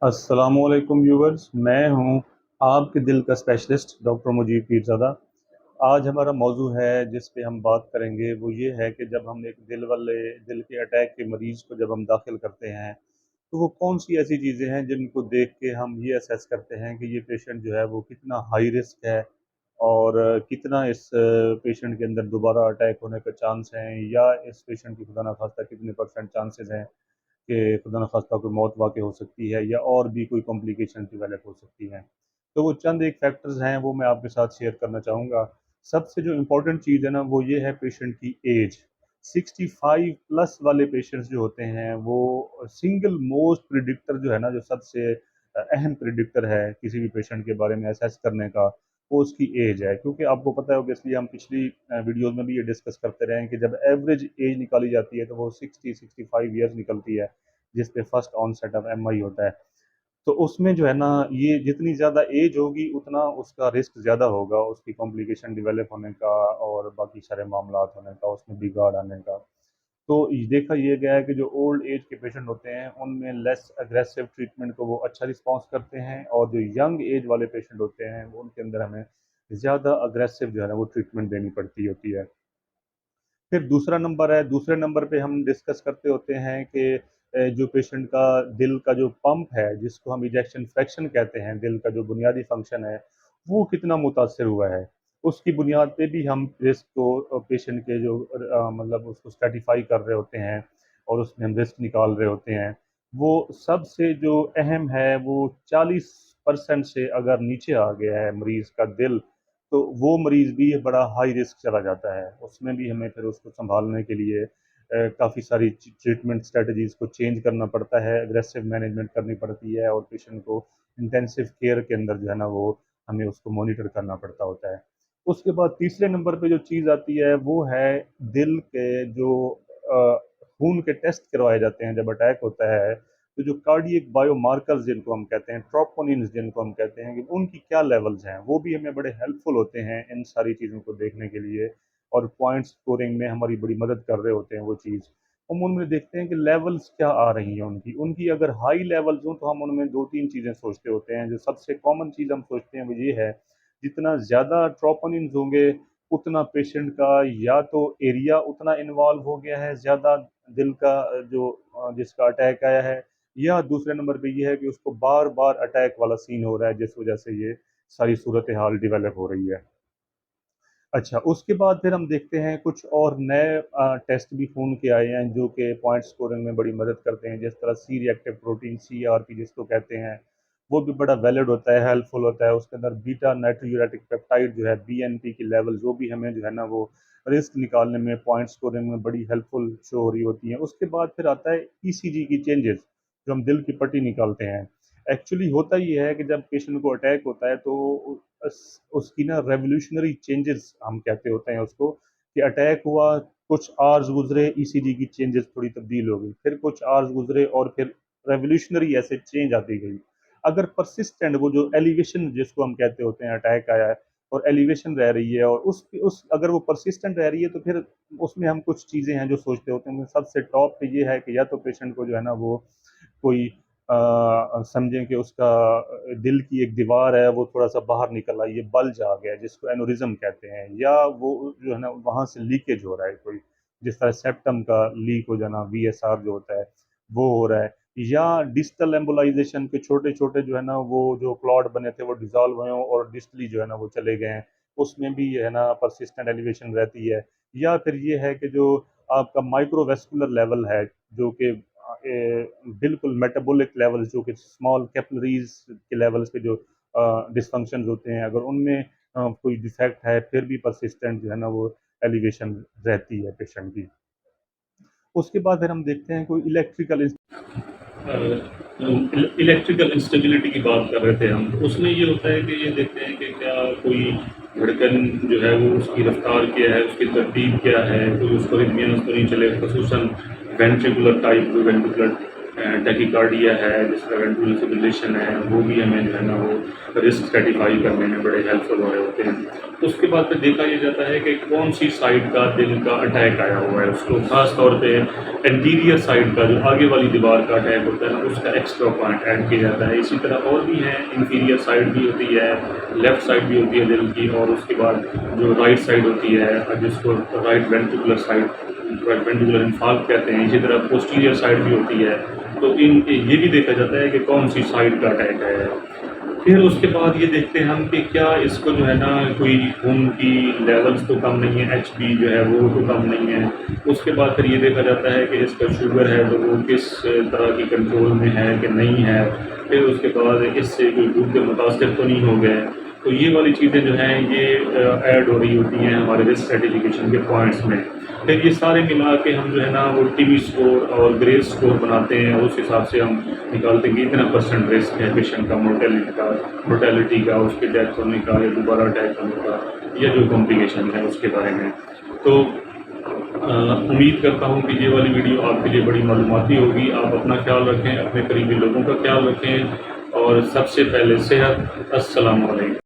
अस्सलामुअलैकुम व्यूवर्स, मैं हूं आपके दिल का स्पेशलिस्ट डॉक्टर मुजीब पीरज़ादा। आज हमारा मौजू है जिस पे हम बात करेंगे वो ये है कि जब हम एक दिल के अटैक के मरीज़ को जब हम दाखिल करते हैं तो वो कौन सी ऐसी चीज़ें हैं जिनको देख के हम ये असेस करते हैं कि ये पेशेंट जो है वो कितना हाई रिस्क है और कितना इस पेशेंट के अंदर दोबारा अटैक होने का चांस है, या इस पेशेंट की खुदा ना खास्ता कितने परसेंट चांसेस हैं कि खुदा न खास्ता कोई मौत वाक़ई हो सकती है या और भी कोई कॉम्प्लिकेशन डेवलप हो सकती हैं। तो वो चंद एक फैक्टर्स हैं, वो मैं आपके साथ शेयर करना चाहूँगा। सबसे जो इम्पोर्टेंट चीज़ है ना, वो ये है पेशेंट की एज। 65 प्लस वाले पेशेंट्स जो होते हैं, वो सिंगल मोस्ट प्रिडिक्टर जो है ना, जो सबसे अहम प्रिडिक्टर है किसी भी पेशेंट के बारे में असेस करने का, वो उसकी एज है। क्योंकि आपको पता है ऑब्वियसली, हम पिछली वीडियोज़ में भी ये डिस्कस करते रहे हैं कि जब एवरेज एज निकाली जाती है तो वो 60-65 ईयर्स निकलती है, जिस पे फर्स्ट ऑनसेट ऑफ एमआई होता है। तो उसमें जो है ना, ये जितनी ज़्यादा एज होगी उतना उसका रिस्क ज़्यादा होगा, उसकी कॉम्प्लिकेशन डेवलप होने का और बाकी सारे मामलात होने का, उसमें बिगाड़ आने का। तो देखा ये गया है कि जो ओल्ड एज के पेशेंट होते हैं उनमें लेस अग्रेसिव ट्रीटमेंट को वो अच्छा रिस्पॉन्स करते हैं, और जो यंग एज वाले पेशेंट होते हैं वो उनके अंदर हमें ज़्यादा अग्रेसिव जो है ना वो ट्रीटमेंट देनी पड़ती होती है। फिर दूसरा नंबर है, दूसरे नंबर पे हम डिस्कस करते होते हैं कि जो पेशेंट का दिल का जो पंप है, जिसको हम इजेक्शन फ्रैक्शन कहते हैं, दिल का जो बुनियादी फंक्शन है, वो कितना मुतासर हुआ है। उसकी बुनियाद पे भी हम रिस्क को पेशेंट के जो मतलब उसको स्ट्रेटिफाई कर रहे होते हैं और उसमें हम रिस्क निकाल रहे होते हैं। वो सबसे जो अहम है, वो 40% से अगर नीचे आ गया है मरीज़ का दिल, तो वो मरीज़ भी बड़ा हाई रिस्क चला जाता है। उसमें भी हमें फिर उसको सँभालने के लिए काफ़ी सारी ट्रीटमेंट स्ट्रेटजीज़ को चेंज करना पड़ता है, एग्रेसिव मैनेजमेंट करनी पड़ती है और पेशेंट को इंटेंसिव केयर के अंदर जो है ना वो हमें उसको मॉनिटर करना पड़ता होता है। उसके बाद तीसरे नंबर पे जो चीज़ आती है वो है दिल के जो अ, खून के टेस्ट करवाए जाते हैं जब अटैक होता है, तो जो कार्डियक बायोमार्कर्स जिनको हम कहते हैं, ट्रोपोनिन्स जिनको हम कहते हैं, कि उनकी क्या लेवल्स हैं, वो भी हमें बड़े हेल्पफुल होते हैं इन सारी चीज़ों को देखने के लिए, और पॉइंट स्कोरिंग में हमारी बड़ी मदद कर रहे होते हैं वो चीज़। हम उनमें देखते हैं कि लेवल्स क्या आ रही हैं उनकी। उनकी अगर हाई लेवल्स हों तो हम उनमें 2-3 चीज़ें सोचते होते हैं। जो सबसे कॉमन चीज़ हम सोचते हैं वो ये है, जितना ज़्यादा ट्रोपोनिन्स होंगे उतना पेशेंट का या तो एरिया उतना इन्वॉल्व हो गया है ज़्यादा, दिल का जो जिसका अटैक आया है, या दूसरे नंबर पे ये है कि उसको बार बार अटैक वाला सीन हो रहा है जिस वजह से ये सारी सूरत हाल डिवेलप हो रही है। अच्छा, उसके बाद फिर हम देखते हैं कुछ और नए टेस्ट भी खून के आए हैं जो कि पॉइंट स्कोरिंग में बड़ी मदद करते हैं, जिस तरह सी रिएक्टिव प्रोटीन, सीआरपी जिसको कहते हैं, वो भी बड़ा वैलिड होता है, हेल्पफुल होता है। उसके अंदर बीटा नाइट्रोयूरेटिक पेप्टाइड जो है, बीएनपी की लेवल जो भी हमें जो है ना वो रिस्क निकालने में, पॉइंट स्कोरिंग में बड़ी हेल्पफुल शो हो रही होती हैं। उसके बाद फिर आता है ईसीजी की चेंजेस, जो हम दिल की पट्टी निकालते हैं। एक्चुअली होता ये है कि जब पेशेंट को अटैक होता है तो उसकी ना रेवोल्यूशनरी चेंजेस हम कहते होते हैं उसको, कि अटैक हुआ, कुछ आवर्स गुजरे, ईसीजी की चेंजेस थोड़ी तब्दील हो गई, फिर कुछ आवर्स गुजरे और फिर रेवोल्यूशनरी ऐसे चेंज आती गई। अगर परसिस्टेंट वो जो एलिवेशन जिसको हम कहते होते हैं, अटैक आया है और एलिवेशन रह रही है, और उस अगर वो परसिस्टेंट रह रही है तो फिर उसमें हम कुछ चीज़ें हैं जो सोचते होते हैं। सबसे टॉप पे ये है कि या तो पेशेंट को जो है ना वो कोई समझें कि उसका दिल की एक दीवार है वो थोड़ा सा बाहर निकल आई है, बल्ज आ गया है, जिसको एनोरिज्म कहते हैं, या वो जो है ना वहाँ से लीकेज हो रहा है कोई, जिस तरह सेप्टम का लीक हो जाना, वीएसआर जो होता है वो हो रहा है, या डिस्टल एम्बोलाइजेशन के छोटे छोटे जो है ना वो जो क्लॉट बने थे वो डिजॉल्व हुए हों और डिस्टली जो है ना वो चले गए हैं, उसमें भी ये है ना परसिस्टेंट एलिवेशन रहती है। या फिर ये है कि जो आपका माइक्रोवेस्कुलर लेवल है, जो कि बिल्कुल मेटाबॉलिक लेवल्स, जो कि स्मॉल कैपिलरीज के लेवल्स पे जो डिसफंक्शन होते हैं, अगर उनमें कोई डिफेक्ट है, फिर भी परसिस्टेंट जो है ना वो एलिवेशन रहती है पेशेंट की। उसके बाद फिर हम देखते हैं कोई इलेक्ट्रिकल इंस्टेबिलिटी की बात कर रहे थे हम। उसमें ये होता है कि ये देखते हैं कि क्या कोई धड़कन जो है वो उसकी रफ्तार क्या है, उसकी तरतीब क्या है, कोई उसको रिदमियास तो नहीं चले, खसूसन वेंट्रिकुलर टाइप, वेंट्रिकुलर टैकीकार्डिया है, जिस तरह वेंट्रिकुलर फिब्रिलेशन है, वो भी हमें जो है ना वो रिस्क स्ट्रेटिफाई करने में बड़े हेल्पफुल हो रहे होते हैं। तो उसके बाद फिर देखा ये जाता है कि कौन सी साइड का दिल का अटैक आया हुआ है, उसको ख़ास तौर पे एंटीरियर साइड का जो आगे वाली दीवार का अटैक होता है ना, उसका एक्स्ट्रा पॉइंट ऐड किया जाता है। इसी तरह और भी हैं, इंफीरियर साइड भी होती है, लेफ़्ट साइड भी होती है दिल की, और उसके बाद जो राइट साइड होती है जिसको right ventricular side, ventricular infarct कहते हैं। इसी तरह पोस्टीरियर साइड भी होती है। तो इन ये भी देखा जाता है कि कौन सी साइड का अटैक है। फिर उसके बाद ये देखते हैं हम कि क्या इसको जो है ना कोई खून की लेवल्स तो कम नहीं है, एचबी जो है वो तो कम नहीं है। उसके बाद फिर ये देखा जाता है कि इसका शुगर है तो वो किस तरह की कंट्रोल में है कि नहीं है। फिर उसके बाद इससे कोई गुर्दे मुतासिर तो नहीं हो गए। तो ये वाली चीज़ें जो हैं ये ऐड हो रही होती हैं हमारे रिस्क सर्टिफिकेशन के पॉइंट्स में। फिर ये सारे मिला के हम जो है ना वो टीवी स्कोर और ग्रेस स्कोर बनाते हैं, और उस हिसाब से हम निकालते हैं कि इतना परसेंट रिस्क है पेशेंट का मोर्टेलिटी का, उसके डेथ होने का या दोबारा अटैक होने का, या जो कॉम्प्लिकेशन है उसके बारे में। तो उम्मीद करता हूँ कि ये वाली वीडियो आपके लिए बड़ी मालूमाती होगी। आप अपना ख्याल रखें, अपने करीबी लोगों का ख्याल रखें, और सबसे पहले सेहत। अस्सलाम वालेकुम।